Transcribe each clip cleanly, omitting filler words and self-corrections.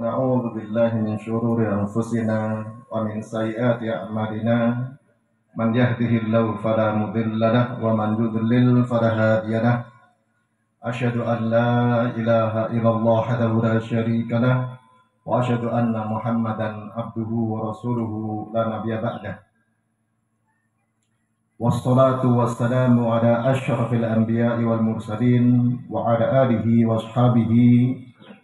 نعوذ بالله من شرور أنفسنا ومن سيئات أعمالنا من يهده الله فلا مضل له ومن يضلل فلا هادي له أشهد أن لا إله إلا الله وحده لا شريك له وأشهد أن محمدا عبده ورسوله لا نبي بعده والصلاة والسلام على أشرف الأنبياء والمرسلين وعلى آله وأصحابه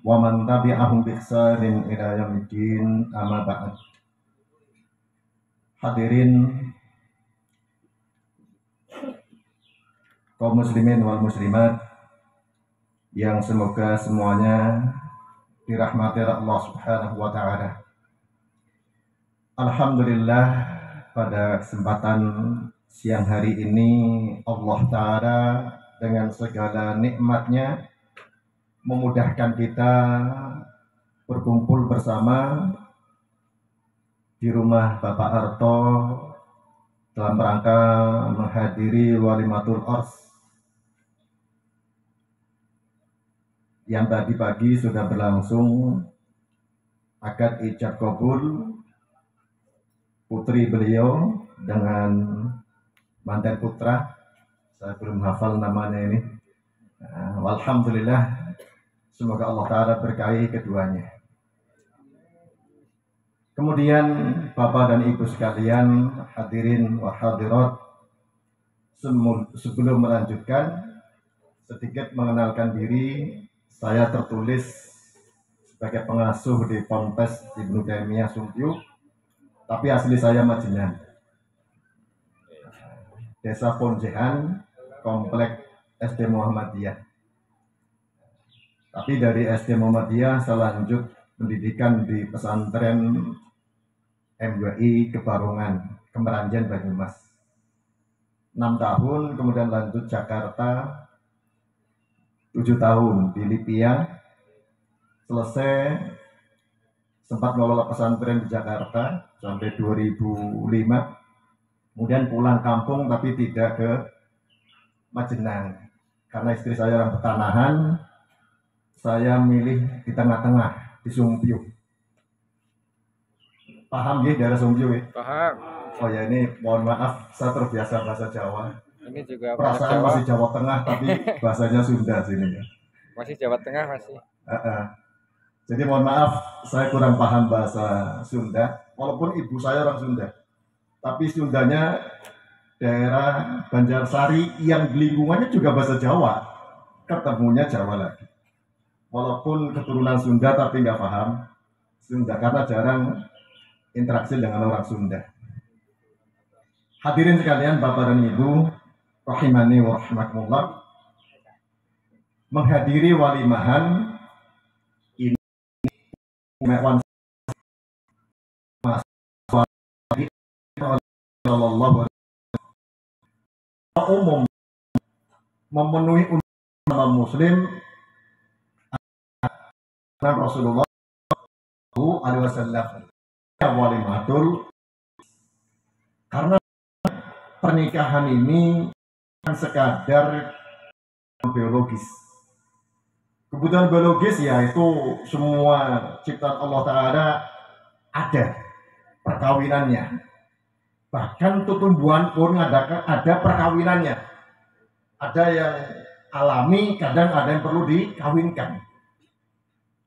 ومن tabi'ahum bi ihsanin ila yaumiddin amma ba'd. Hadirin kaum muslimin wal muslimat yang semoga semuanya dirahmati Allah Subhanahu wa taala. Alhamdulillah, pada kesempatan siang hari ini Allah taala dengan segala nikmatnya memudahkan kita berkumpul bersama di rumah Bapak Arto dalam rangka menghadiri Walimatul Urs yang tadi pagi sudah berlangsung. Akad ijab kabul putri beliau dengan mantan putra, saya belum hafal namanya ini. Alhamdulillah, semoga Allah Ta'ala berkahi keduanya. Kemudian Bapak dan Ibu sekalian, hadirin wa hadirat, sebelum melanjutkan, sedikit mengenalkan diri. Saya tertulis sebagai pengasuh di Ponpes Ibnu Taimiyah Sumpyu, tapi asli saya Majengan, Desa Ponjehan, Komplek SD Muhammadiyah. Tapi dari SD Muhammadiyah saya lanjut pendidikan di pesantren MWI Kebarongan, Kemeranjen, Banyumas. 6 tahun, kemudian lanjut Jakarta 7 tahun di Lipia. Selesai, sempat ngelola pesantren di Jakarta sampai 2005. Kemudian pulang kampung tapi tidak ke Majenang. Karena istri saya orang petanahan, saya milih di tengah-tengah, di Sumpyu. Paham ya daerah Sumpyu ya? Paham. Oh ya, ini mohon maaf, saya terbiasa bahasa Jawa. Ini juga Perasaan Jawa. masih Jawa Tengah, tapi bahasanya Sunda sini ya. Masih Jawa Tengah masih. Jadi mohon maaf, saya kurang paham bahasa Sunda. Walaupun ibu saya orang Sunda, tapi Sundanya daerah Banjarsari yang lingkungannya juga bahasa Jawa. Ketemunya Jawa lagi. Walaupun keturunan Sunda tapi nggak paham Sunda karena jarang interaksi dengan orang Sunda. Hadirin sekalian, Bapak dan Ibu, rahimani wa rahmatullah, menghadiri walimahan ini mewan umum memenuhi umat muslim Rasulullah SAW walimatul, karena pernikahan ini bukan sekadar biologis. Kebutuhan biologis yaitu semua ciptaan Allah Ta'ala ada perkawinannya. Bahkan tumbuhan pun ada perkawinannya. Ada yang alami, kadang ada yang perlu dikawinkan.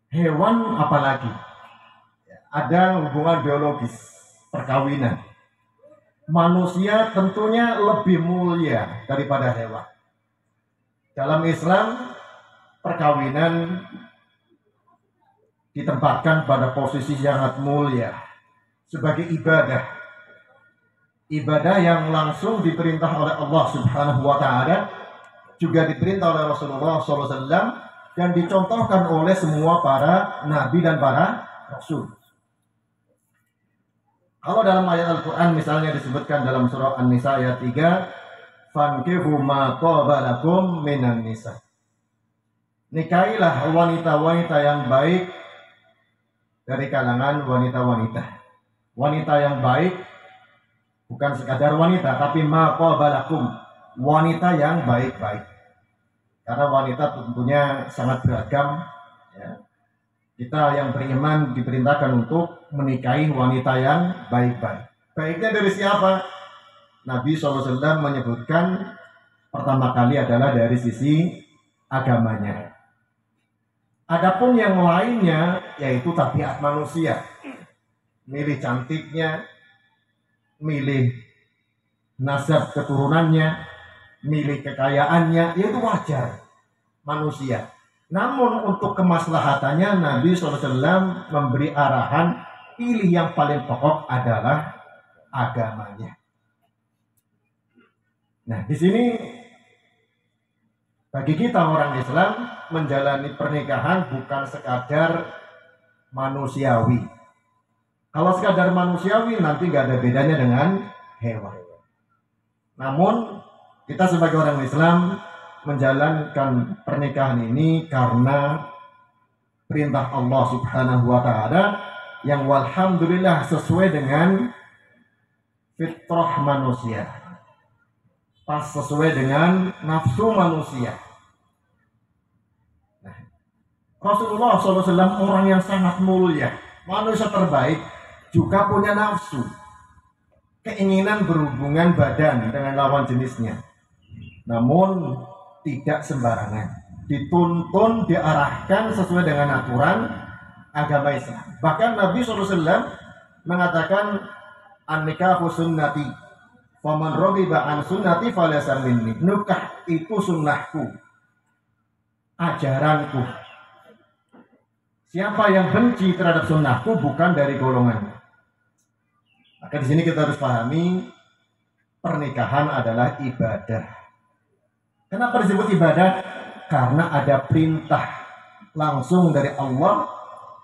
Hewan apalagi ada hubungan biologis, perkawinan. Manusia tentunya lebih mulia daripada hewan. Dalam Islam, perkawinan ditempatkan pada posisi yang sangat mulia sebagai ibadah. Ibadah yang langsung diperintah oleh Allah Subhanahu wa Ta'ala, juga diperintah oleh Rasulullah SAW, dan dicontohkan oleh semua para nabi dan para rasul. Kalau dalam ayat Al-Quran misalnya disebutkan dalam surah An-Nisa ayat 3, fankihu ma taba lakum minan nisa. Nikahilah wanita-wanita yang baik dari kalangan wanita-wanita. Wanita yang baik bukan sekadar wanita, tapi ma taba lakum, wanita yang baik-baik. Karena wanita tentunya sangat beragam ya. Kita yang beriman diperintahkan untuk menikahi wanita yang baik-baik. Baiknya dari siapa? Nabi SAW menyebutkan pertama kali adalah dari sisi agamanya. Adapun yang lainnya yaitu tabiat manusia. Milih cantiknya, milih nasab keturunannya, milih kekayaannya, itu wajar manusia. Namun untuk kemaslahatannya Nabi SAW memberi arahan, pilih yang paling pokok adalah agamanya. Nah, di sini bagi kita orang Islam menjalani pernikahan bukan sekadar manusiawi. Kalau sekadar manusiawi nanti nggak ada bedanya dengan hewan. Namun kita sebagai orang Islam menjalankan pernikahan ini karena perintah Allah Subhanahu wa taala yang walhamdulillah sesuai dengan fitrah manusia. Pas sesuai dengan nafsu manusia. Nah, Rasulullah SAW orang yang sangat mulia, manusia terbaik, juga punya nafsu, keinginan berhubungan badan dengan lawan jenisnya. Namun tidak sembarangan, dituntun, diarahkan sesuai dengan aturan agama Islam. Bahkan Nabi SAW mengatakan an-nikahu sunnati. Faman raghiba an sunnati falaysa minni. Nikah itu sunnahku, ajaranku. Siapa yang benci terhadap sunnahku bukan dari golongan. Maka di sini kita harus pahami pernikahan adalah ibadah. Kenapa disebut ibadah? Karena ada perintah langsung dari Allah,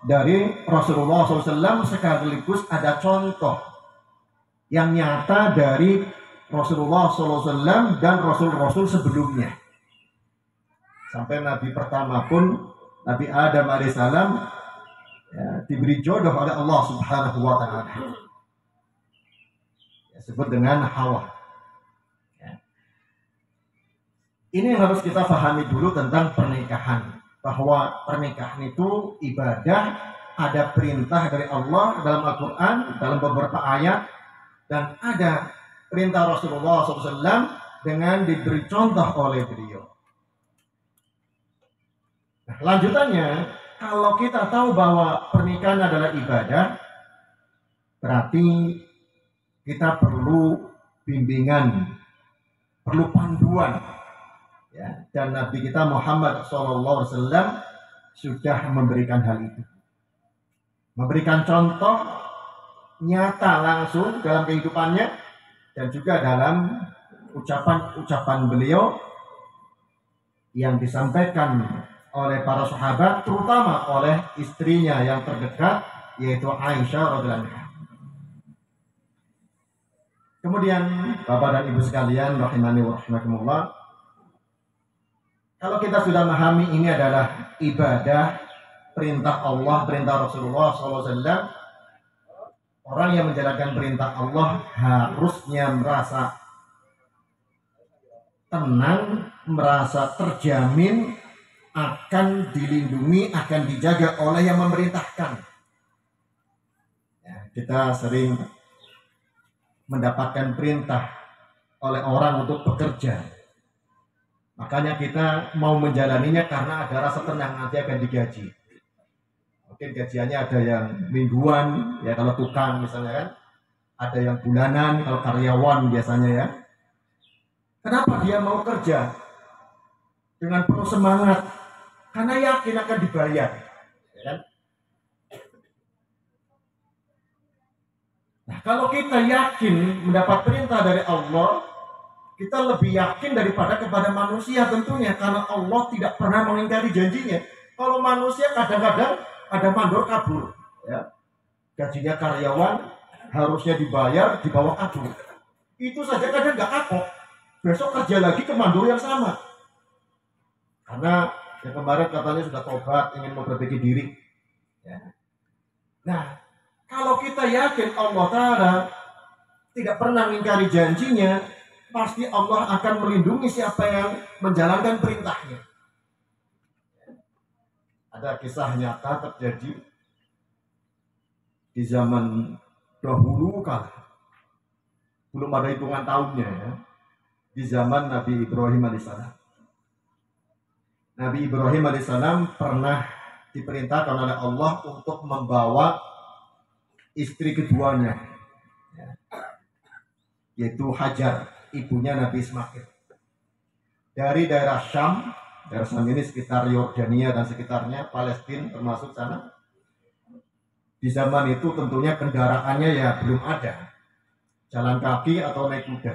dari Rasulullah SAW, sekaligus ada contoh yang nyata dari Rasulullah SAW dan Rasul-Rasul sebelumnya. Sampai Nabi pertama pun, Nabi Adam alaihissalam diberi jodoh oleh Allah Subhanahu wa taala. Disebut dengan Hawa. Ini yang harus kita pahami dulu tentang pernikahan. Bahwa pernikahan itu ibadah, ada perintah dari Allah dalam Al-Quran, dalam beberapa ayat, dan ada perintah Rasulullah SAW dengan diberi contoh oleh beliau. Nah, lanjutannya, kalau kita tahu bahwa pernikahan adalah ibadah, berarti kita perlu bimbingan, perlu panduan. Ya, dan Nabi kita Muhammad SAW sudah memberikan hal itu. Memberikan contoh nyata langsung dalam kehidupannya dan juga dalam ucapan-ucapan beliau yang disampaikan oleh para sahabat, terutama oleh istrinya yang terdekat yaitu Aisyah radhiyallahu anha. Kemudian Bapak dan Ibu sekalian rahimani wa rahimakumullah, kalau kita sudah memahami ini adalah ibadah, perintah Allah, perintah Rasulullah SAW, orang yang menjalankan perintah Allah harusnya merasa tenang, merasa terjamin akan dilindungi, akan dijaga oleh yang memerintahkan. Ya, kita sering mendapatkan perintah oleh orang untuk bekerja. Makanya kita mau menjalaninya karena ada rasa tenang, nanti akan digaji. Mungkin gajiannya ada yang mingguan, ya kalau tukang misalnya kan, ada yang bulanan kalau karyawan biasanya ya. Kenapa dia mau kerja dengan penuh semangat? Karena yakin akan dibayar, ya kan? Nah, kalau kita yakin mendapat perintah dari Allah, kita lebih yakin daripada kepada manusia tentunya, karena Allah tidak pernah mengingkari janjinya. Kalau manusia kadang-kadang ada mandor kabur, ya. Gajinya karyawan harusnya dibayar, dibawa kabur. Itu saja kadang nggak kapok. Besok kerja lagi ke mandor yang sama. Karena yang kemarin katanya sudah tobat, ingin memperbaiki diri. Ya. Nah, kalau kita yakin Allah Ta'ala tidak pernah mengingkari janjinya, pasti Allah akan melindungi siapa yang menjalankan perintahnya. Ada kisah nyata terjadi di zaman dahulu kala. Belum ada hitungan tahunnya ya. Di zaman Nabi Ibrahim alaihissalam. Nabi Ibrahim alaihissalam pernah diperintahkan oleh Allah untuk membawa istri keduanya, yaitu Hajar, ibunya Nabi Ismail, dari daerah Syam. Daerah Syam ini sekitar Yordania dan sekitarnya, Palestina termasuk sana. Di zaman itu tentunya kendaraannya ya belum ada, jalan kaki atau naik kuda.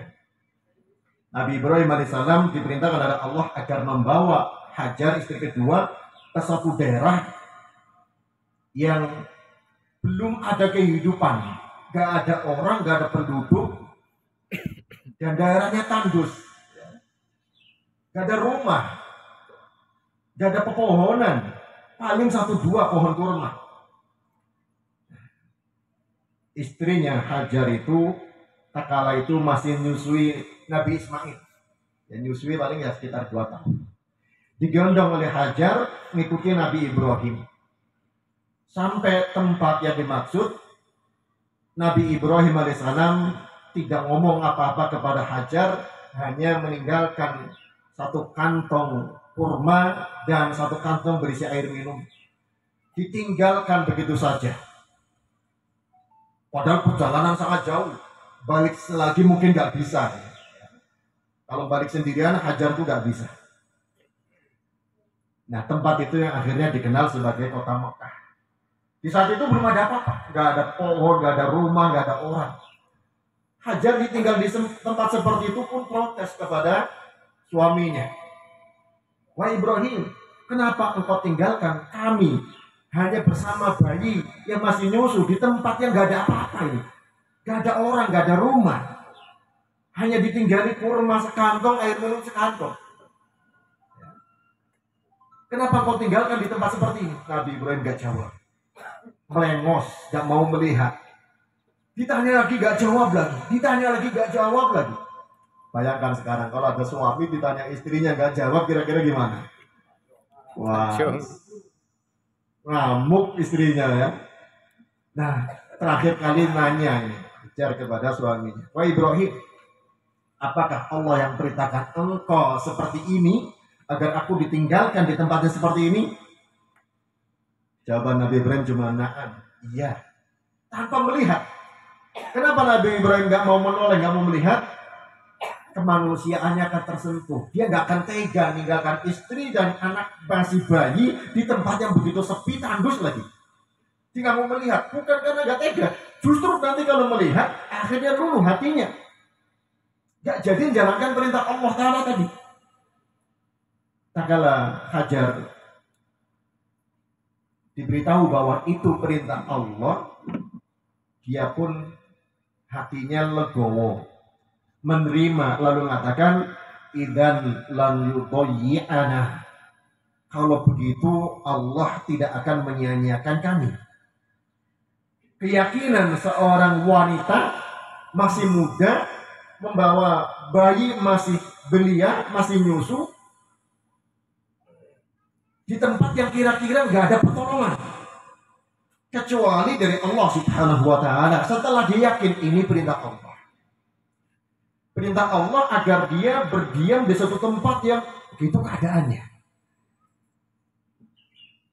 Nabi Ibrahim alaihissalam diperintahkan oleh Allah agar membawa Hajar, istri kedua, ke suatu daerah yang belum ada kehidupan, gak ada orang, gak ada penduduk, dan daerahnya tandus, gak ada rumah, gak ada pepohonan, paling 1-2 pohon kurma. Istrinya Hajar itu tak kala itu masih nyusui Nabi Ismail, dan nyusui paling ya sekitar 2 tahun. Digendong oleh Hajar mengikuti Nabi Ibrahim sampai tempat yang dimaksud. Nabi Ibrahim alaihissalam tidak ngomong apa-apa kepada Hajar, hanya meninggalkan 1 kantong kurma dan 1 kantong berisi air minum. Ditinggalkan begitu saja. Padahal perjalanan sangat jauh, balik lagi mungkin nggak bisa. Kalau balik sendirian Hajar tuh nggak bisa. Nah, tempat itu yang akhirnya dikenal sebagai kota Mekah. Di saat itu belum ada apa-apa, nggak ada pohon, nggak ada rumah, nggak ada orang. Hajar ditinggal di tempat seperti itu pun protes kepada suaminya. Wahai Ibrahim, kenapa engkau tinggalkan kami hanya bersama bayi yang masih nyusu di tempat yang nggak ada apa-apa ini, nggak ada orang, nggak ada rumah, hanya ditinggali kurma sekantong, air minum sekantong. Kenapa kau tinggalkan di tempat seperti ini? Nabi Ibrahim gak jawab. Melengos, gak mau melihat. Ditanya lagi gak jawab lagi. Ditanya lagi gak jawab lagi. Bayangkan sekarang kalau ada suami ditanya istrinya gak jawab, kira-kira gimana? Wah, ngamuk istrinya ya. Nah, terakhir kali nanya ini, bicara kepada suaminya. Wahai Ibrahim, apakah Allah yang perintahkan engkau seperti ini, agar aku ditinggalkan di tempatnya seperti ini? Jawaban Nabi Ibrahim cuma na'am, iya, tanpa melihat. Kenapa Nabi Ibrahim gak mau menoleh, gak mau melihat? Kemanusiaannya akan tersentuh. Dia gak akan tega meninggalkan istri dan anak masih bayi di tempat yang begitu sepi, tandus lagi. Dia gak mau melihat, bukan karena gak tega, justru nanti kalau melihat akhirnya luluh hatinya, gak jadi menjalankan perintah Allah Ta'ala tadi. Tak kala Hajar diberitahu bahwa itu perintah Allah, dia pun hatinya legowo, menerima, lalu mengatakan, idzan lan yudayyi'ana. Kalau begitu Allah tidak akan menyia-nyiakan kami. Keyakinan seorang wanita masih muda membawa bayi masih belia, masih nyusu, di tempat yang kira-kira nggak ada pertolongan kecuali dari Allah Subhanahu wa Ta'ala. Setelah dia yakin ini perintah Allah, perintah Allah agar dia berdiam di suatu tempat yang begitu keadaannya,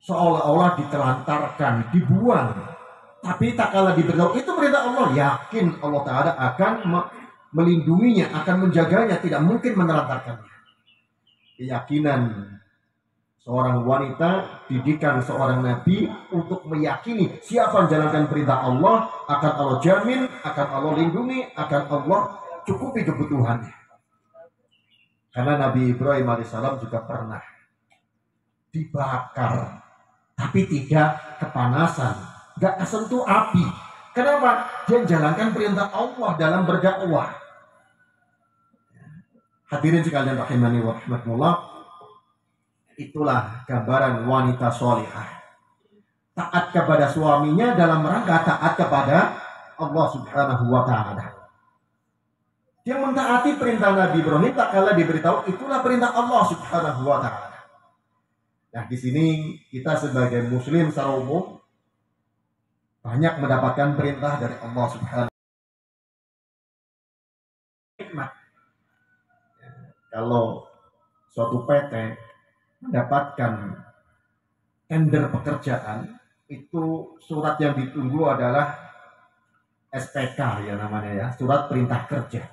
seolah-olah ditelantarkan, dibuang. Tapi tak kalah diberitahu itu perintah Allah, yakin Allah Ta'ala akan melindunginya, akan menjaganya, tidak mungkin menelantarkannya. Keyakinan seorang wanita, didikan seorang nabi untuk meyakini siapa menjalankan perintah Allah, akan Allah jamin, akan Allah lindungi, akan Allah cukupi kebutuhannya. Karena Nabi Ibrahim alaihissalam juga pernah dibakar, tapi tidak kepanasan, gak kesentuh api. Kenapa? Dia menjalankan perintah Allah dalam berdakwah. Hadirin sekalian rahimani wa rahmatullah, itulah gambaran wanita solihah. Taat kepada suaminya dalam rangka taat kepada Allah Subhanahu wa Ta'ala. Dia mentaati perintah Nabi Ibrahim tak kala diberitahu itulah perintah Allah Subhanahu wa Ta'ala. Nah, di sini kita sebagai muslim secara umum banyak mendapatkan perintah dari Allah Subhanahu wa taala. Kalau suatu PT mendapatkan tender pekerjaan, itu surat yang ditunggu adalah SPK ya namanya ya, surat perintah kerja.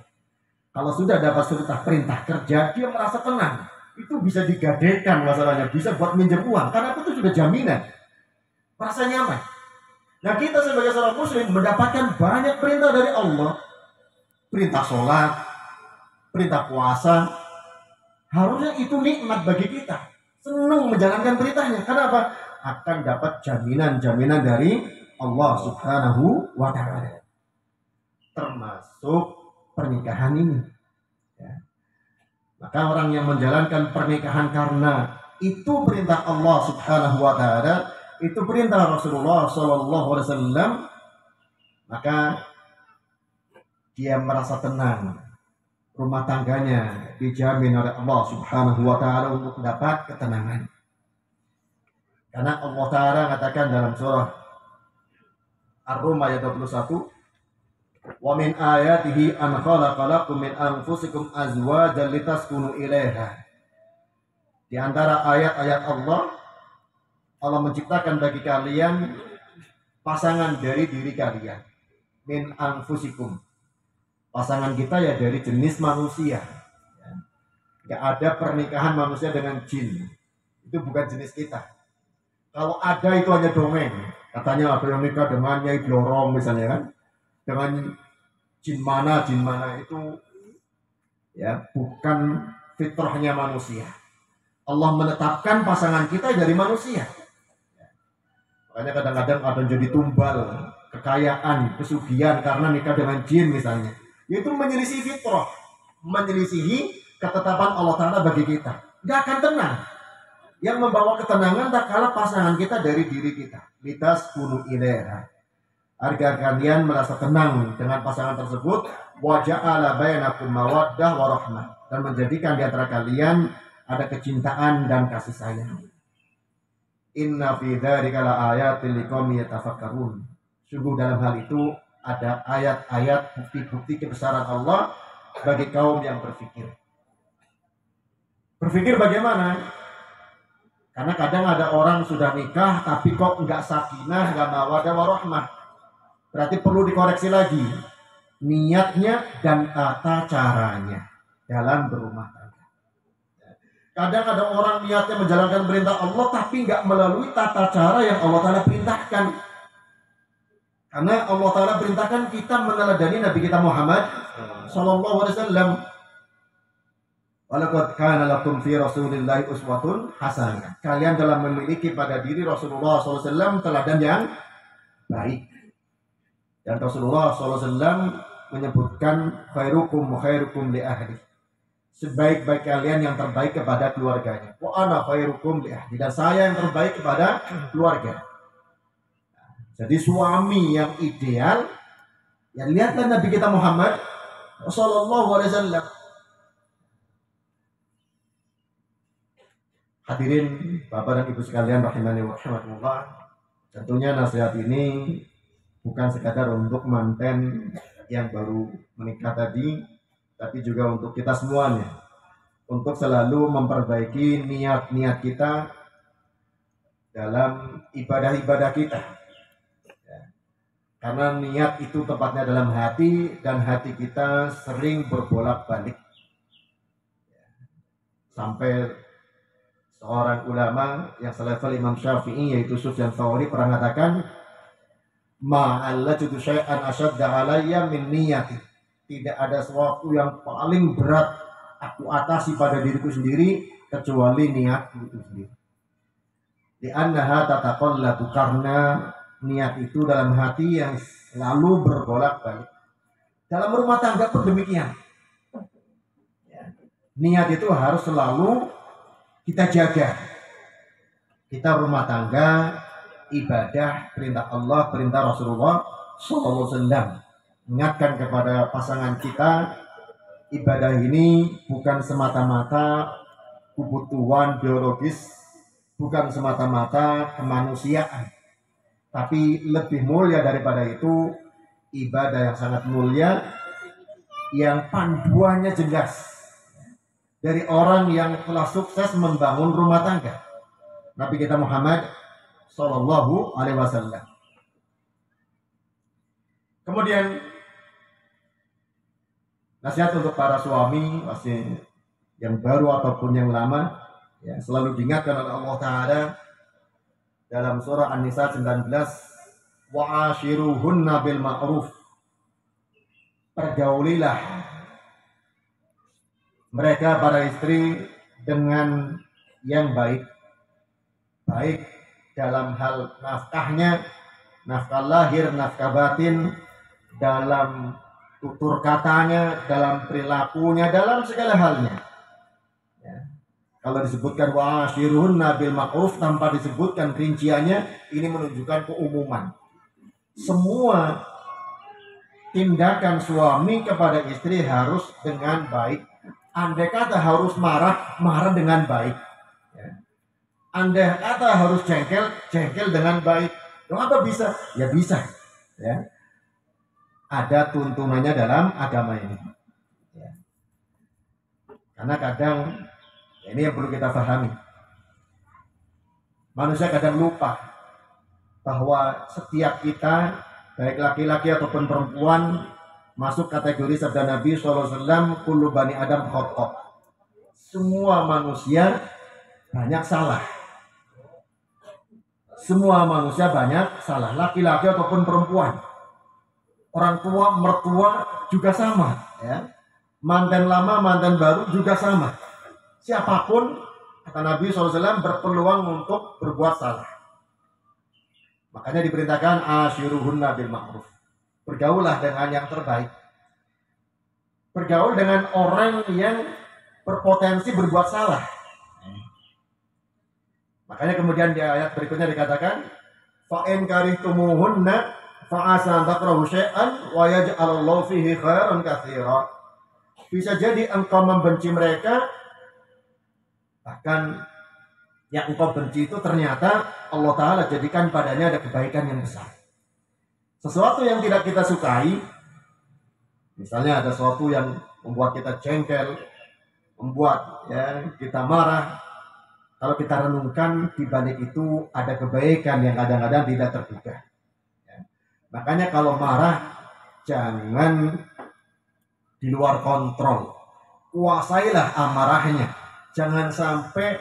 Kalau sudah dapat surat perintah kerja, dia merasa tenang. Itu bisa digadekan masalahnya, bisa buat minjem uang, karena itu sudah jaminan. Merasa nyaman. Nah, kita sebagai seorang muslim mendapatkan banyak perintah dari Allah. Perintah sholat, perintah puasa. Harusnya itu nikmat bagi kita. Senang menjalankan perintahnya. Kenapa? Akan dapat jaminan-jaminan dari Allah Subhanahu wa ta'ala. Termasuk pernikahan ini. Ya. Maka orang yang menjalankan pernikahan karena itu perintah Allah Subhanahu wa ta'ala, itu perintah Rasulullah sallallahu alaihi wasallam, maka dia merasa tenang. Rumah tangganya dijamin oleh Allah Subhanahu wa ta'ala untuk dapat ketenangan. Karena Allah Ta'ala katakan dalam surah Ar-Rum ayat 21, wa min ayatihi an khalaqalakum min anfusikum azwajan litaskunu ilaiha. Di antara ayat-ayat Allah, Allah menciptakan bagi kalian pasangan dari diri kalian. Min anfusikum. Pasangan kita ya dari jenis manusia. Gak ada pernikahan manusia dengan jin. Itu bukan jenis kita. Kalau ada itu hanya dongeng. Katanya ada yang nikah dengan Nyai Blorong misalnya kan. Dengan jin mana itu ya bukan fitrahnya manusia. Allah menetapkan pasangan kita dari manusia. Makanya kadang-kadang ada yang jadi tumbal, kekayaan, kesugihan karena nikah dengan jin misalnya. Itu menyelisihi fitrah, menyelisihi ketetapan Allah Ta'ala bagi kita. Gak akan tenang. Yang membawa ketenangan tak kalah pasangan kita dari diri kita. Litas kunu ilaiha. Agar kalian merasa tenang dengan pasangan tersebut. Wa ja'ala bainakum mawaddah wa rahmah. Dan menjadikan di antara kalian ada kecintaan dan kasih sayang. Inna fi dzalika laayatil liqaumin yatafakkarun. Sungguh dalam hal itu ada ayat-ayat bukti-bukti kebesaran Allah bagi kaum yang berpikir. Berpikir bagaimana? Karena kadang ada orang sudah nikah tapi kok enggak sakinah, enggak mawaddah warahmah. Berarti perlu dikoreksi lagi niatnya dan tata caranya dalam berumah tangga. Kadang ada orang niatnya menjalankan perintah Allah tapi enggak melalui tata cara yang Allah Ta'ala perintahkan. Karena Allah Ta'ala perintahkan kita meneladani Nabi kita Muhammad sallallahu alaihi wasallam. Walaqad kana lakum fi Rasulillahi uswatun hasanah. Kalian telah memiliki pada diri Rasulullah SAW teladan yang baik. Dan Rasulullah SAW menyebutkan khairukum khairukum li ahli. Sebaik-baik kalian yang terbaik kepada keluarganya. Wa ana khairukum li ahli. Dan saya yang terbaik kepada keluarga. Jadi suami yang ideal, ya lihatlah Nabi kita Muhammad sallallahu alaihi wasallam. Hadirin Bapak dan Ibu sekalian rahimani wa rahmatullah. Tentunya nasihat ini bukan sekadar untuk manten yang baru menikah tadi, tapi juga untuk kita semuanya. Untuk selalu memperbaiki niat-niat kita dalam ibadah-ibadah kita. Karena niat itu tempatnya dalam hati, dan hati kita sering berbolak-balik. Sampai seorang ulama yang selevel Imam Syafi'i yaitu Sufyan Tsauri pernah mengatakan, ma'allajtu syai'an asyadda alayya min niyati. Tidak ada sesuatu yang paling berat aku atasi pada diriku sendiri kecuali niat itu sendiri. Li'annaha tataqallatu, karena niat itu dalam hati yang selalu berbolak-balik. Dalam rumah tangga pun demikian. Niat itu harus selalu kita jaga. Kita rumah tangga, ibadah, perintah Allah, perintah Rasulullah sallallahu alaihi wasallam. Ingatkan kepada pasangan kita, ibadah ini bukan semata-mata kebutuhan biologis bukan semata-mata kemanusiaan, tapi lebih mulia daripada itu, ibadah yang sangat mulia, yang panduannya jelas dari orang yang telah sukses membangun rumah tangga, Nabi kita Muhammad Sallallahu Alaihi Wasallam. Kemudian nasihat untuk para suami, masih yang baru ataupun yang lama, ya, selalu diingatkan oleh Allah Ta'ala dalam surah An-Nisa 19, wa'ashiruhunna bil ma'ruf, pergaulilah mereka para istri dengan yang baik, baik dalam hal nafkahnya, nafkah lahir, nafkah batin, dalam tutur katanya, dalam perilakunya, dalam segala halnya. Ya. Kalau disebutkan wa'ashiruhunna bil ma'ruf tanpa disebutkan rinciannya, ini menunjukkan keumuman. Semua tindakan suami kepada istri harus dengan baik. Andai kata harus marah, marah dengan baik. Ya. Andai kata harus jengkel, jengkel dengan baik. Kenapa bisa? Ya bisa. Ya. Ada tuntunannya dalam agama ini. Ya. Karena kadang, ini yang perlu kita pahami, manusia kadang lupa bahwa setiap kita, baik laki-laki ataupun perempuan, masuk kategori sabda Nabi SAW, kullu bani Adam khata'. Semua manusia banyak salah. Semua manusia banyak salah, laki-laki ataupun perempuan. Orang tua, mertua juga sama, ya. Mantan lama, mantan baru juga sama. Siapapun, kata Nabi SAW, berpeluang untuk berbuat salah. Makanya diperintahkan ashiruhunna bil ma'ruf. Bergaulah dengan yang terbaik. Bergaul dengan orang yang berpotensi berbuat salah. Makanya kemudian di ayat berikutnya dikatakan, fa in karihtumuhunna fa'asa an takrahu syai'an wa yaj'alallahu fihi khairan katsira. Bisa jadi engkau membenci mereka, bahkan yang engkau benci itu ternyata Allah Ta'ala jadikan padanya ada kebaikan yang besar. Sesuatu yang tidak kita sukai, misalnya ada sesuatu yang membuat kita jengkel, membuat ya kita marah, kalau kita renungkan di balik itu ada kebaikan yang kadang-kadang tidak terduga. Makanya kalau marah, jangan di luar kontrol. Kuasailah amarahnya. Jangan sampai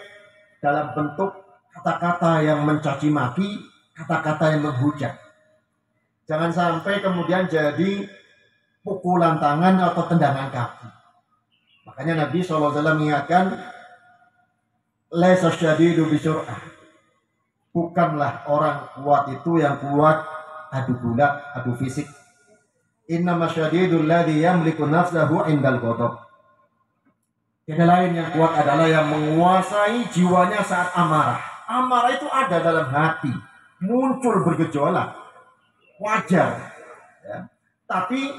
dalam bentuk kata-kata yang mencaci maki, kata-kata yang menghujat. Jangan sampai kemudian jadi pukulan tangan atau tendangan kaki. Makanya Nabi SAW mengingatkan, laisa syadidu bisur'ah. Bukanlah orang kuat itu yang kuat adu gula, adu fisik. Innama syadidul ladzi yamliku nafsahu indal ghadab. Yang lain yang kuat adalah yang menguasai jiwanya saat amarah. Amarah itu ada dalam hati, muncul bergejolak, wajar. Ya. Tapi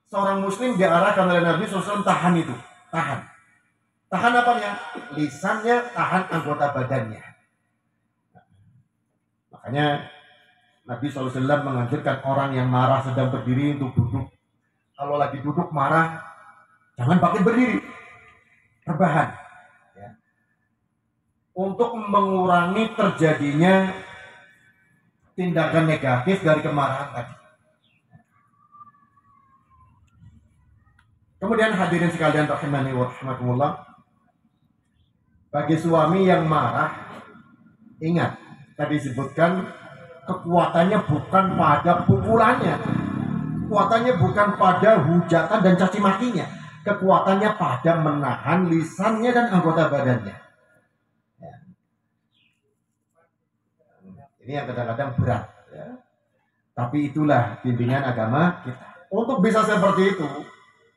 seorang muslim diarahkan oleh Nabi SAW tahan itu, tahan. Tahan apanya? Lisannya, tahan anggota badannya. Makanya Nabi SAW menganjurkan orang yang marah sedang berdiri untuk duduk. Kalau lagi duduk marah, jangan pakai berdiri, rebahan. Ya. Untuk mengurangi terjadinya tindakan negatif dari kemarahan tadi. Kemudian hadirin sekalian rahimani wa rahimakumullah, bagi suami yang marah, ingat tadi disebutkan, kekuatannya bukan pada pukulannya, kekuatannya bukan pada hujatan dan caci makinya, kekuatannya pada menahan lisannya dan anggota badannya. Ya. Ini yang kadang-kadang berat, ya. Tapi itulah bimbingan agama kita. Untuk bisa seperti itu,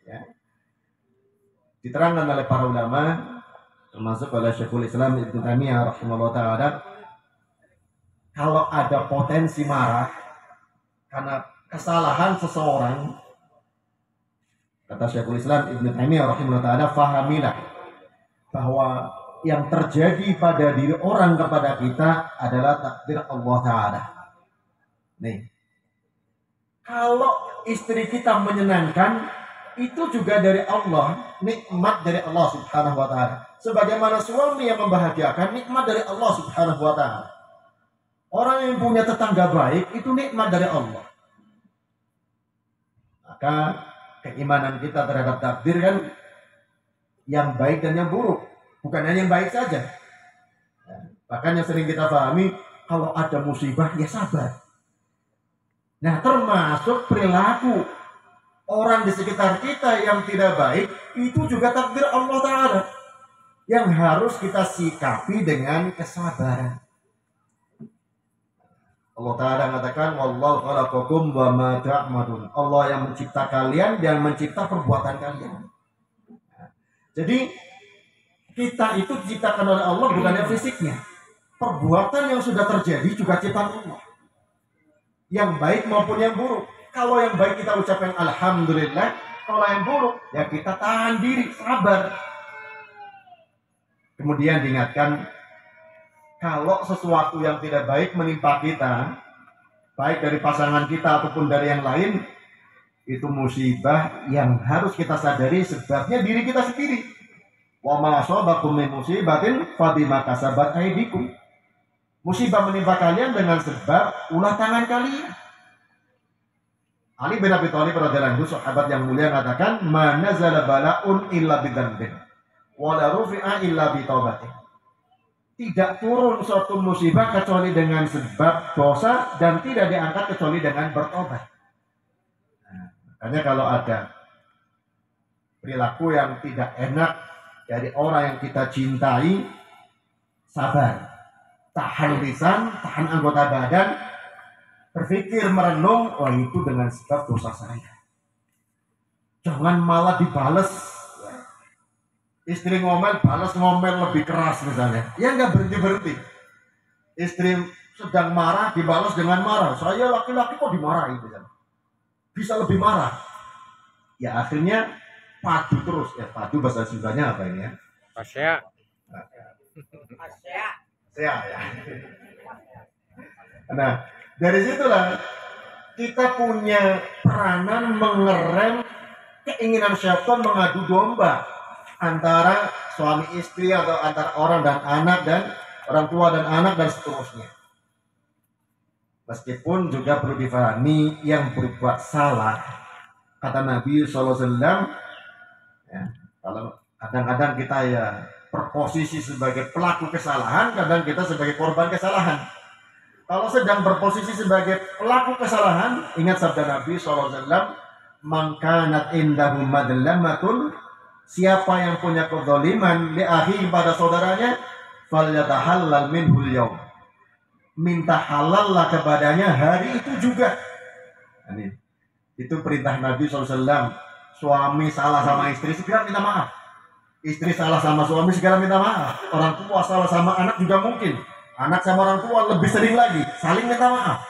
ya, diterangkan oleh para ulama, termasuk oleh Syekhul Islam Ibnu Taimiyah rahimahullah ta'ala, kalau ada potensi marah karena kesalahan seseorang, kata Syekhul Islam Ibnu Taimiyah rahimahullah ta'ala, fahamilah bahwa yang terjadi pada diri orang kepada kita adalah takdir Allah Ta'ala. Nih, kalau istri kita menyenangkan, itu juga dari Allah, nikmat dari Allah Subhanahu wa Ta'ala. Sebagaimana suami yang membahagiakan, nikmat dari Allah Subhanahu wa Ta'ala. Orang yang punya tetangga baik itu nikmat dari Allah. Maka keimanan kita terhadap takdir kan yang baik dan yang buruk, bukan hanya yang baik saja. Bahkan yang sering kita pahami, kalau ada musibah ya sabar. Nah, termasuk perilaku orang di sekitar kita yang tidak baik, itu juga takdir Allah Ta'ala yang harus kita sikapi dengan kesabaran. Allah Ta'ala mengatakan, wallahu khalaqakum wa ma ta'malun. Allah yang mencipta kalian dan mencipta perbuatan kalian. Jadi kita itu diciptakan oleh Allah bukannya fisiknya. Perbuatan yang sudah terjadi juga ciptaan Allah. Yang baik maupun yang buruk. Kalau yang baik kita ucapkan alhamdulillah, kalau yang buruk ya kita tahan diri, sabar. Kemudian diingatkan, kalau sesuatu yang tidak baik menimpa kita, baik dari pasangan kita ataupun dari yang lain, itu musibah yang harus kita sadari sebabnya diri kita sendiri. Wa ma asabakum min musibatin fabima kasabat aydikum. Musibah menimpa kalian dengan sebab ulah tangan kalian. Ali bin Abi Thalib radhiyallahu anhu, sahabat yang mulia, mengatakan, "Ma nazala bala'un illa bidzambin wa la rufi'a illa bi taubatin." Tidak turun suatu musibah kecuali dengan sebab dosa dan tidak diangkat kecuali dengan bertobat. Nah, makanya kalau ada perilaku yang tidak enak dari orang yang kita cintai, sabar, tahan lisan, tahan anggota badan, berpikir merenung, oh itu dengan sebab dosa saya. Jangan malah dibales. Istri ngomel, balas ngomel lebih keras misalnya. Ya nggak berhenti-berhenti. Istri sedang marah, dibalas dengan marah. Saya laki-laki kok dimarahi misalnya. Bisa lebih marah. Ya akhirnya padu terus. Ya padu bahasa Sundanya apa ini ya? Pasya. Ya. Nah, dari situlah kita punya peranan mengerem keinginan syaitan mengadu domba antara suami istri atau antara orang dan anak dan orang tua dan anak dan seterusnya. Meskipun juga perlu difahami yang berbuat salah, kata Nabi SAW, ya, kalau kadang-kadang kita ya berposisi sebagai pelaku kesalahan, kadang kita sebagai korban kesalahan. Kalau sedang berposisi sebagai pelaku kesalahan, ingat sabda Nabi SAW, "Man kanat indahu madlamatun," siapa yang punya kezaliman li akhi pada saudaranya, falyatahallal minhul yaum. Minta halallah kepadanya hari itu juga. Ini itu perintah Nabi SAW. Suami salah sama istri segera minta maaf. Istri salah sama suami segera minta maaf. Orang tua salah sama anak juga mungkin. Anak sama orang tua lebih sering lagi saling minta maaf.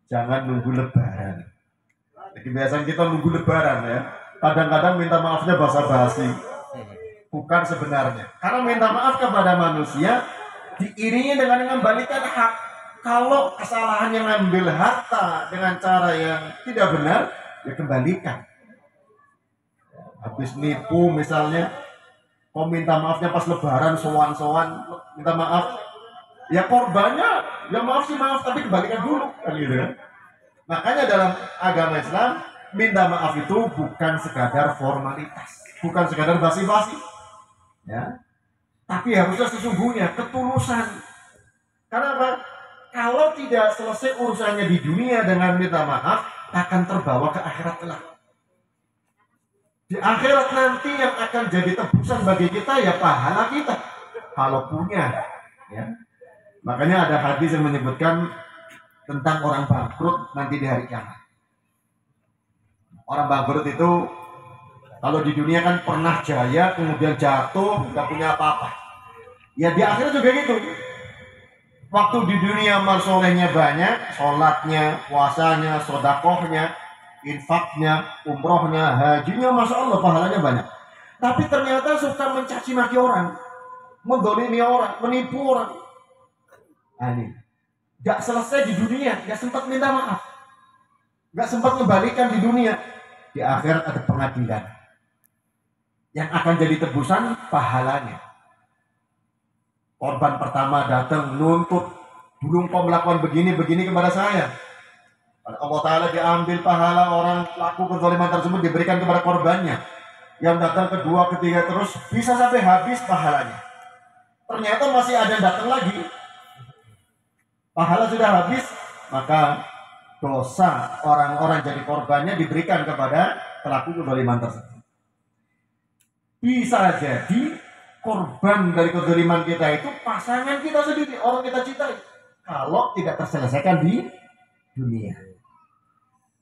Jangan nunggu lebaran. Kebiasaan kita nunggu lebaran ya. Kadang-kadang minta maafnya basa-basi, bukan sebenarnya. Karena minta maaf kepada manusia diiringi dengan mengembalikan hak. Kalau kesalahan yang ngambil harta dengan cara yang tidak benar, ya kembalikan. Habis nipu misalnya, kau minta maafnya pas lebaran, sowan-sowan, minta maaf. Ya korbannya, ya maaf sih maaf, tapi kembalikan dulu. Kan gitu kan? Makanya dalam agama Islam, minta maaf itu bukan sekadar formalitas, bukan sekadar basi-basi, ya. Tapi harusnya sesungguhnya ketulusan. Karena apa? Kalau tidak selesai urusannya di dunia dengan minta maaf, akan terbawa ke akhirat kelak. Di akhirat nanti yang akan jadi tebusan bagi kita ya pahala kita, kalau punya, ya. Makanya ada hadis yang menyebutkan tentang orang bangkrut nanti di hari kiamat. Orang bangkrut itu kalau di dunia kan pernah jaya, kemudian jatuh, nggak punya apa-apa. Ya di akhirat juga gitu. Waktu di dunia amal solehnya banyak, sholatnya, puasanya, sodakohnya, infaknya, umrohnya, hajinya, masya Allah pahalanya banyak. Tapi ternyata suka mencaci maki orang. mendolimi orang, menipu orang. Nah, ini gak selesai di dunia, gak sempat minta maaf, gak sempat kembalikan di dunia. Di akhirat ada pengadilan yang akan jadi tebusan pahalanya. Korban pertama datang nuntut, dulu kau melakukan begini kepada saya. Pada Allah Ta'ala diambil pahala orang pelaku kezaliman tersebut, diberikan kepada korbannya. Yang datang kedua, ketiga, terus bisa sampai habis pahalanya. Ternyata masih ada yang datang lagi. Pahala sudah habis, maka dosa orang-orang jadi korbannya diberikan kepada pelaku kezaliman tersebut. Bisa jadi korban dari kezaliman kita itu pasangan kita sendiri, orang kita cintai, kalau tidak terselesaikan di dunia.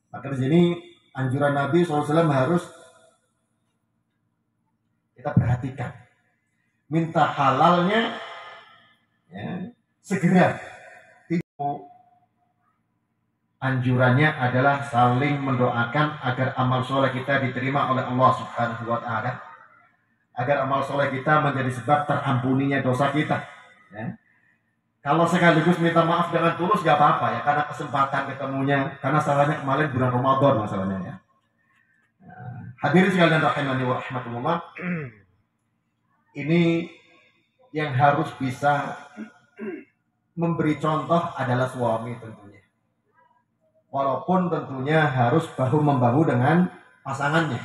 Maka di sini anjuran Nabi SAW harus kita perhatikan. Minta halalnya ya, segera. Anjurannya adalah saling mendoakan agar amal soleh kita diterima oleh Allah Subhanahu wa Ta'ala, agar amal soleh kita menjadi sebab terampuninya dosa kita. Ya. Kalau sekaligus minta maaf dengan tulus gak apa-apa ya, karena kesempatan ketemunya, karena salahnya kemarin bulan Ramadan masalahnya ya. Hadirin sekalian rahimani wa rahmatullah, ini yang harus bisa memberi contoh adalah suami tentunya. Walaupun tentunya harus bahu membahu dengan pasangannya.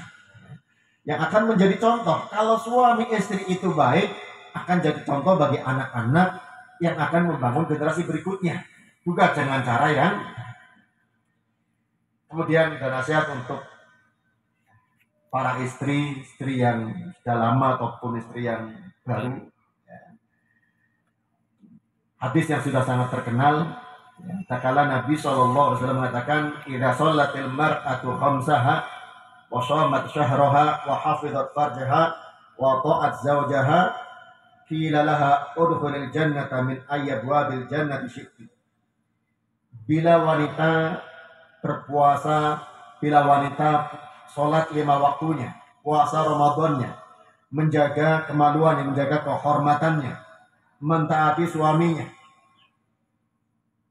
Yang akan menjadi contoh, kalau suami istri itu baik, akan jadi contoh bagi anak-anak yang akan membangun generasi berikutnya. Juga dengan cara yang kemudian ada nasihat untuk para istri yang sudah lama ataupun istri yang baru. Hadis yang sudah sangat terkenal, takala Nabi SAW mengatakan, "Idza shallatil mar'atu khamsaha wa shamat syahraha wa hafizat farjaha wa ta'at zawjaha qila laha udkhulil jannata min ayyabwabil jannati syi'ti." Bila wanita berpuasa, bila wanita sholat 5 waktunya, puasa Ramadannya, menjaga kemaluannya, menjaga kehormatannya, mentaati suaminya,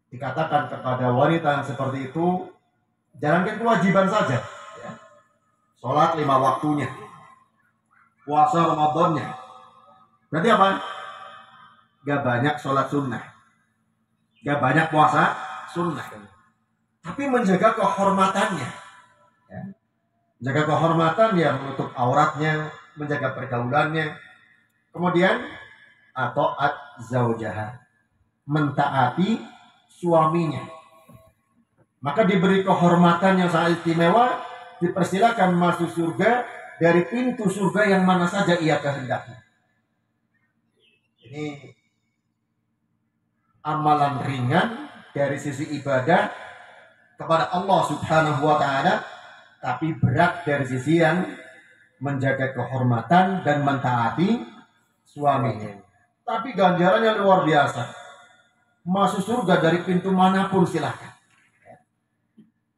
dikatakan kepada wanita yang seperti itu, jalankan kewajiban saja ya. Sholat 5 waktunya, puasa Ramadannya, berarti apa? Gak banyak sholat sunnah, gak banyak puasa sunnah, tapi menjaga kehormatannya ya. Menjaga kehormatan ya, menutup auratnya, menjaga pergaulannya, kemudian ta'at zaujaha, mentaati suaminya, maka diberi kehormatan yang sangat istimewa, dipersilakan masuk surga dari pintu surga yang mana saja ia kehendaki. Ini amalan ringan dari sisi ibadah kepada Allah Subhanahu wa Ta'ala, tapi berat dari sisi yang menjaga kehormatan dan mentaati suaminya. Tapi ganjarannya luar biasa. Masuk surga dari pintu manapun silahkan.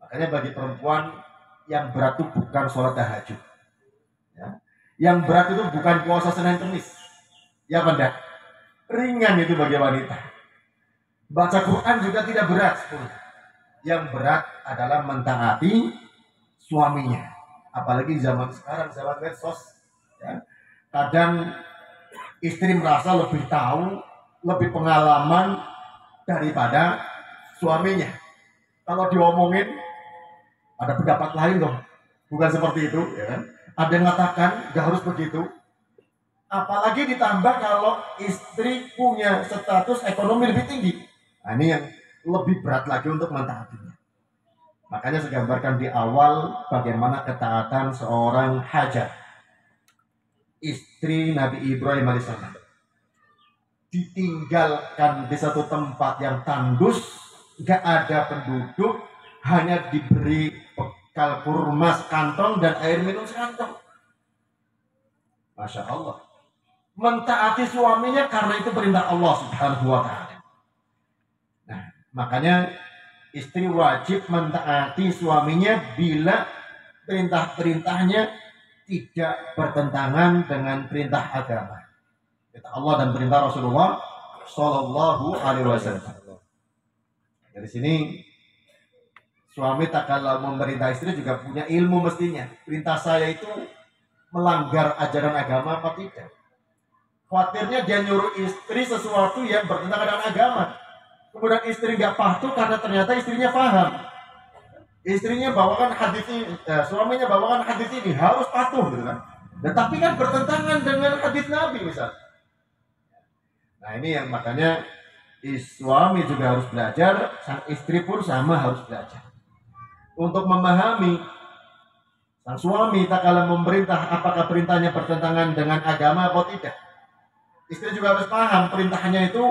Makanya bagi perempuan, yang berat itu bukan sholat tahajud ya. Yang berat itu bukan puasa Senin Kemis ya benda. Ringan itu bagi wanita. Baca Quran juga tidak berat. Yang berat adalah mentaati suaminya. Apalagi zaman sekarang, zaman medsos ya. Kadang istri merasa lebih tahu, lebih pengalaman daripada suaminya. Kalau diomongin, ada pendapat lain dong, bukan seperti itu ya kan? Ada yang mengatakan gak harus begitu. Apalagi ditambah kalau istri punya status ekonomi lebih tinggi, nah, ini yang lebih berat lagi untuk mentaatinya. Makanya saya gambarkan di awal bagaimana ketaatan seorang Hajar, istri Nabi Ibrahim alaihissalam, ditinggalkan di satu tempat yang tandus, gak ada penduduk, hanya diberi bekal kurma sekantong dan air minum sekantong. Masya Allah, mentaati suaminya karena itu perintah Allah Subhanahu wa Ta'ala. Nah, makanya istri wajib mentaati suaminya bila perintah-perintahnya tidak bertentangan dengan perintah agama. Perintah Allah dan perintah Rasulullah Shallallahu Alaihi Wasallam. Dari sini suami tak kalau memerintah istri juga punya ilmu mestinya. Perintah saya itu melanggar ajaran agama apa tidak? Khawatirnya dia nyuruh istri sesuatu yang bertentangan dengan agama. Kemudian istri nggak patuh karena ternyata istrinya paham. Istrinya bawakan hadis ini, suaminya bawakan hadis ini harus patuh gitu kan. Dan tapi kan bertentangan dengan hadis Nabi misalnya. Nah ini yang makanya suami juga harus belajar, sang istri pun sama harus belajar. Untuk memahami sang suami tak kala memerintah apakah perintahnya bertentangan dengan agama atau tidak. Istri juga harus paham perintahnya itu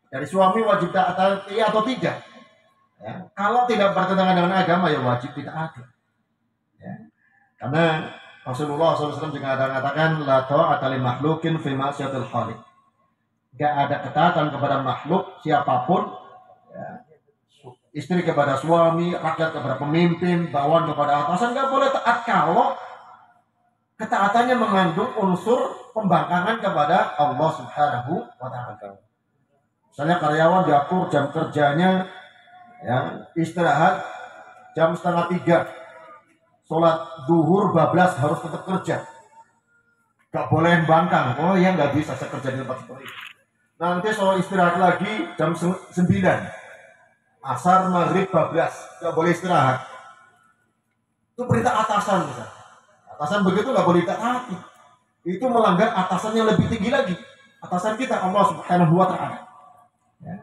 dari suami wajib taati atau tidak. Ya. Kalau tidak bertentangan dengan agama ya wajib tidak ada. Ya. Karena Rasulullah SAW juga ada mengatakan la ta'ata li makhluqin fi ma'siyatil khaliq. Gak ada ketaatan kepada makhluk siapapun. Ya. Istri kepada suami, rakyat kepada pemimpin, bawahan kepada atasan gak boleh taat kalau ketaatannya mengandung unsur pembangkangan kepada Allah Subhanahu wa Ta'ala. Misalnya karyawan diatur jam kerjanya, ya, istirahat jam 2:30, sholat duhur bablas harus tetap kerja, gak boleh bangkang. Oh ya nggak bisa saya kerja di tempat seperti itu. Nanti sholat istirahat lagi jam 9, asar maghrib bablas, gak boleh istirahat. Itu perintah atasan misalnya. Atasan begitu gak boleh ditaati. Itu melanggar atasan yang lebih tinggi lagi, atasan kita Allah Subhanahu wa Ta'ala. Ya.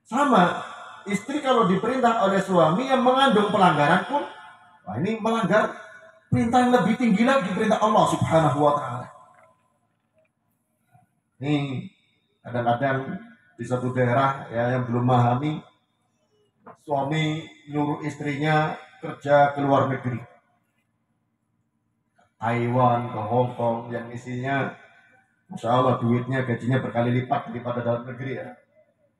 Sama istri kalau diperintah oleh suami yang mengandung pelanggaran pun, wah ini melanggar perintah yang lebih tinggi lagi, perintah Allah Subhanahu wa Ta'ala. Ini kadang-kadang di suatu daerah ya yang belum memahami, suami nyuruh istrinya kerja ke luar negeri, Taiwan, ke Hong Kong, yang isinya Masya Allah duitnya gajinya berkali lipat daripada dalam negeri ya.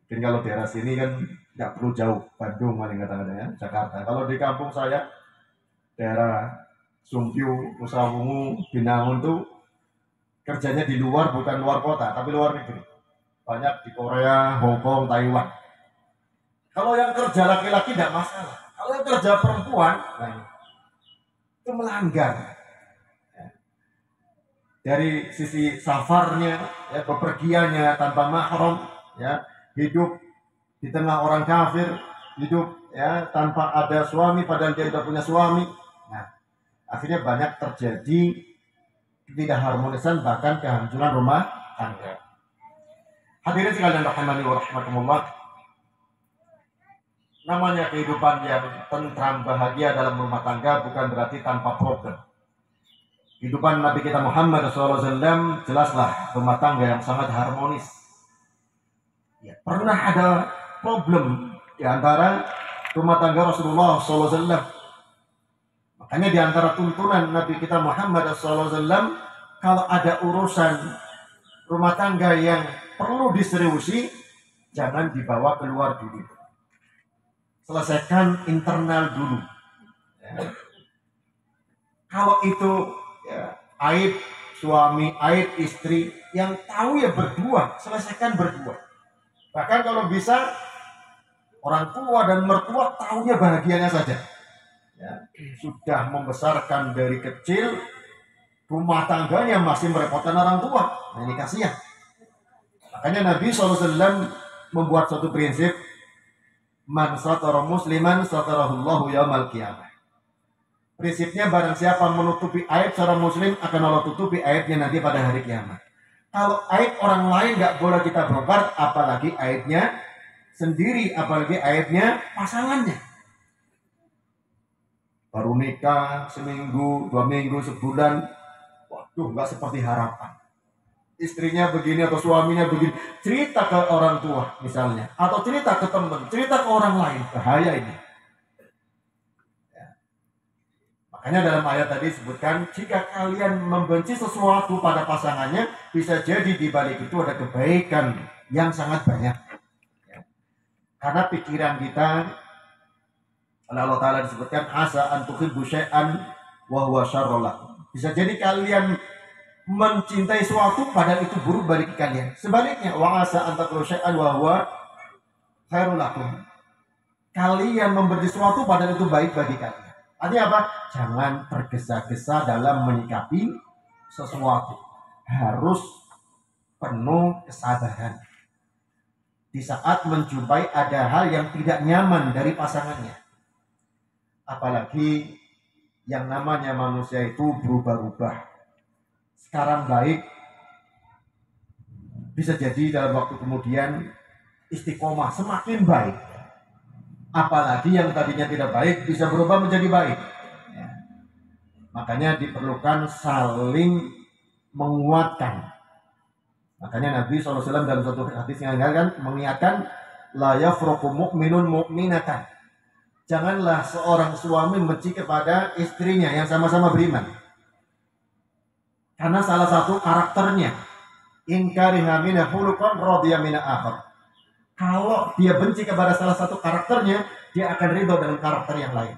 Dan kalau daerah sini kan nggak perlu jauh, Bandung paling katakan ya, Jakarta. Kalau di kampung saya, daerah Sumpyu, Nusa Wungu, Binangun tuh kerjanya di luar, bukan luar kota, tapi luar negeri. Banyak di Korea, Hong Kong, Taiwan. Kalau yang kerja laki-laki tidak masalah. Kalau yang kerja perempuan, nah, itu melanggar. Dari sisi safarnya, ya, bepergiannya tanpa mahram, ya, hidup di tengah orang kafir, hidup ya tanpa ada suami padahal dia sudah punya suami. Nah, akhirnya banyak terjadi ketidakharmonisan bahkan kehancuran rumah tangga. Hadirin sekalian rahimani wa rahmatullah. Namanya kehidupan yang tentram bahagia dalam rumah tangga bukan berarti tanpa problem. Kehidupan Nabi kita Muhammad SAW jelaslah rumah tangga yang sangat harmonis. Ya, pernah ada problem di antara rumah tangga Rasulullah SAW. Makanya di antara tuntunan Nabi kita Muhammad SAW, kalau ada urusan rumah tangga yang perlu diseriusi, jangan dibawa keluar dulu. Selesaikan internal dulu. Ya. Kalau itu ya, aib suami, aib istri, yang tahu ya berdua, selesaikan berdua. Bahkan kalau bisa orang tua dan mertua tahunya bahagianya saja. Ya, sudah membesarkan dari kecil, rumah tangganya masih merepotkan orang tua. Nah, ini kasihan. Makanya Nabi SAW membuat suatu prinsip, man satara musliman satarahullahu yaumal qiyamah. Prinsipnya barang siapa menutupi aib seorang muslim akan Allah tutupi aibnya nanti pada hari kiamat. Kalau aib orang lain nggak boleh kita bongkar, apalagi aibnya sendiri, apalagi aibnya pasangannya. Baru nikah seminggu, 2 minggu, sebulan, waduh nggak seperti harapan. Istrinya begini atau suaminya begini, cerita ke orang tua misalnya, atau cerita ke teman, cerita ke orang lain, bahaya ini. Makanya dalam ayat tadi disebutkan, jika kalian membenci sesuatu pada pasangannya, bisa jadi di balik itu ada kebaikan yang sangat banyak. Ya. Karena pikiran kita, oleh Allah Ta'ala disebutkan, asa an tuhibbu syai'an wa huwa syarrul lakum. Bisa jadi kalian mencintai suatu padahal itu buruk bagi kalian. Sebaliknya, wa asa an takrahu syai'an wa huwa khairul lakum. Kalian membenci sesuatu padahal itu baik bagi kalian. Artinya apa? Jangan tergesa-gesa dalam menyikapi sesuatu. Harus penuh kesabaran. Di saat menjumpai ada hal yang tidak nyaman dari pasangannya. Apalagi yang namanya manusia itu berubah-ubah. Sekarang baik, bisa jadi dalam waktu kemudian istiqomah semakin baik. Apalagi yang tadinya tidak baik bisa berubah menjadi baik. Makanya diperlukan saling menguatkan. Makanya Nabi SAW dalam satu hadis yang mengingatkan, la yafruqu mu'minun mu'minatan. Janganlah seorang suami benci kepada istrinya yang sama-sama beriman. Karena salah satu karakternya, in kariha mina khuluqan radiya mina akhar. Kalau dia benci kepada salah satu karakternya, dia akan ridho dengan karakter yang lain.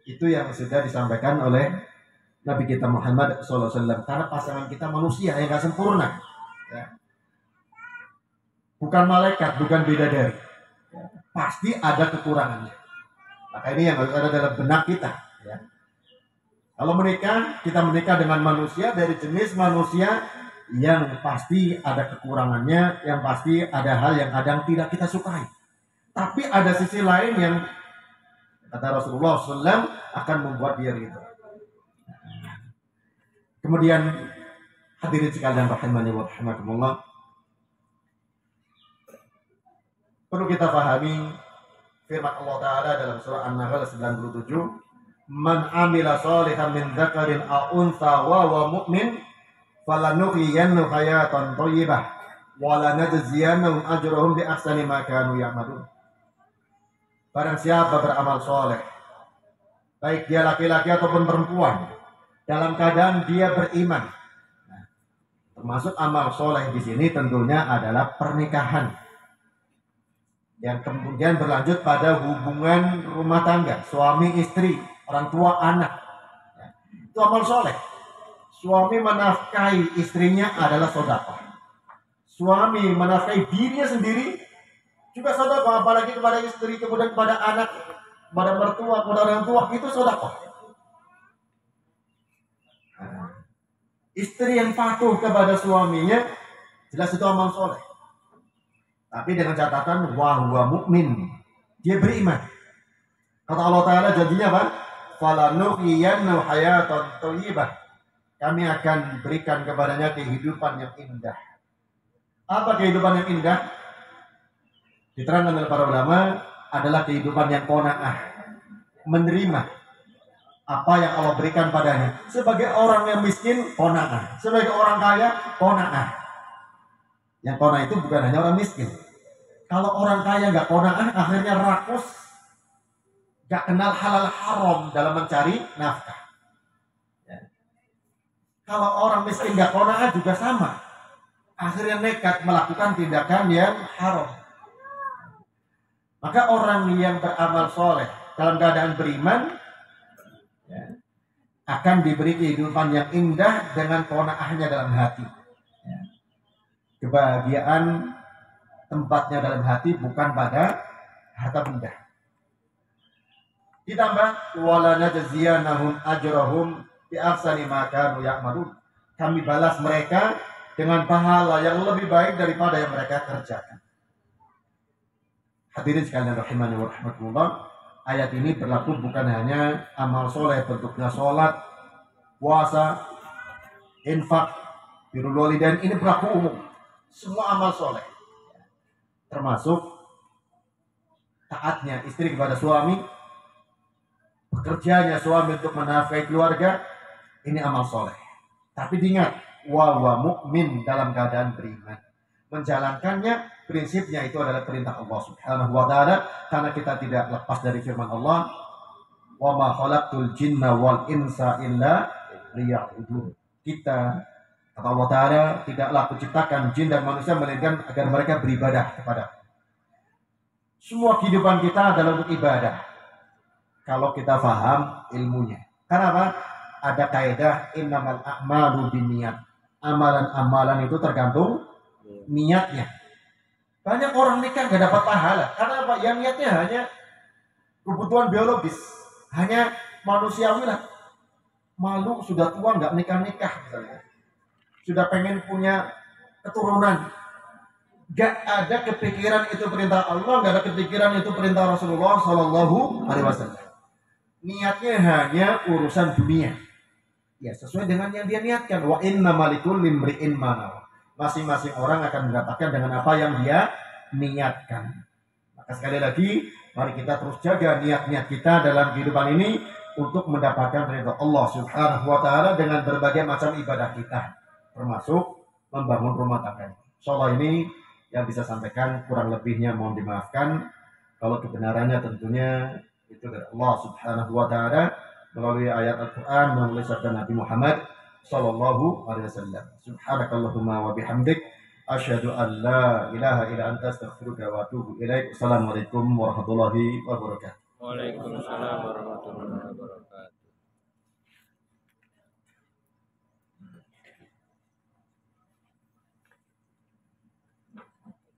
Itu yang sudah disampaikan oleh Nabi kita Muhammad SAW. Karena pasangan kita manusia yang gak sempurna. Ya. Bukan malaikat, bukan bidadari. Ya. Pasti ada kekurangannya. Maka ini yang harus ada dalam benak kita. Ya. Kalau menikah, kita menikah dengan manusia dari jenis manusia yang pasti ada kekurangannya, yang pasti ada hal yang kadang tidak kita sukai. Tapi ada sisi lain yang kata Rasulullah SAW akan membuat dia ridho. Kemudian hadirin sekalian rahimani wa rahimakumullah, perlu kita pahami firman Allah Ta'ala dalam surah An-Nahl 97, man amila shalihan min dzakarin aw untha wa huwa mu'min falanuhyiyannahu hayatan thayyibah wa lanajziyannahum ajrahum bi ahsani ma kanu ya'malun. Barang siapa beramal soleh, baik dia laki-laki ataupun perempuan, dalam keadaan dia beriman. Nah, termasuk amal soleh di sini tentunya adalah pernikahan, yang kemudian berlanjut pada hubungan rumah tangga, suami istri, orang tua anak. Nah, itu amal soleh. Suami menafkahi istrinya adalah sedekah. Suami menafkahi dirinya sendiri juga sedekah, apalagi kepada istri, kemudian kepada anak, kepada mertua, kepada orang tua, itu sedekah. Istri yang patuh kepada suaminya jelas itu amal soleh. Tapi dengan catatan wa huwa mu'min, dia beriman. Kata Allah Ta'ala janjinya apa? Falanuhyiyannahu hayatan thayyibah. Kami akan berikan kepadanya kehidupan yang indah. Apa kehidupan yang indah? Diterangkan oleh para ulama adalah kehidupan yang qanaah, menerima apa yang Allah berikan padanya. Sebagai orang yang miskin, qanaah. Sebagai orang kaya, qanaah. Yang qanaah itu bukan hanya orang miskin. Kalau orang kaya nggak qanaah, akhirnya rakus, nggak kenal halal haram dalam mencari nafkah. Ya. Kalau orang miskin nggak qanaah juga sama. Akhirnya nekat melakukan tindakan yang haram. Maka orang yang beramal soleh dalam keadaan beriman, ya, akan diberi kehidupan yang indah dengan qanaahnya dalam hati. Ya. Kebahagiaan tempatnya dalam hati, bukan pada harta benda. Ditambah wala najziyanahum ajrahum bi ahsani ma kanu ya'malun. Kami balas mereka dengan pahala yang lebih baik daripada yang mereka kerjakan. Hadirin sekalian rahimani wa rahmatullah, ayat ini berlaku bukan hanya amal soleh bentuknya sholat, puasa, infak, birrul walidain, ini berlaku umum. Semua amal soleh, termasuk taatnya istri kepada suami, bekerjanya suami untuk menafkahi keluarga, ini amal soleh. Tapi diingat, wa mu'min, dalam keadaan beriman. Menjalankannya, prinsipnya itu adalah perintah Allah Subhanahu wa Ta'ala, karena kita tidak lepas dari firman Allah, wa ma khalaqtul jinna wal insa illa liya'budun. Kita, kata Allah Ta'ala, tidaklah kuciptakan jin dan manusia melainkan agar mereka beribadah kepada. Semua kehidupan kita adalah untuk ibadah kalau kita paham ilmunya. Karena apa? ada kaidah innamal a'malu binniyat. Amalan-amalan itu tergantung niatnya. Banyak orang nikah gak dapat pahala karena apa? Yang niatnya hanya kebutuhan biologis, hanya manusiawi lah. Malu sudah tua nggak nikah misalnya, sudah pengen punya keturunan, gak ada kepikiran itu perintah Allah, gak ada kepikiran itu perintah Rasulullah Shallallahu Alaihi Wasallam. Niatnya hanya urusan dunia, ya sesuai dengan yang dia niatkan. Wa inna malikul limri'in manaw. Masing-masing orang akan mendapatkan dengan apa yang dia niatkan. Maka sekali lagi, mari kita terus jaga niat-niat kita dalam kehidupan ini untuk mendapatkan ridha Allah Subhanahu wa taala dengan berbagai macam ibadah kita, termasuk membangun rumah tangga. Insyaallah ini yang bisa sampaikan, kurang lebihnya mohon dimaafkan. Kalau kebenarannya tentunya itu dari Allah Subhanahu wa taala melalui ayat Al-Qur'an, melalui sabda Nabi Muhammad sallallahu alaihi wasallam. Subhanakallahumma wa bihamdik asyhadu an la ilaha illa anta astaghfiruka wa atubu ilaik. Assalamualaikum warahmatullahi wabarakatuh. Waalaikumsalam warahmatullahi wabarakatuh.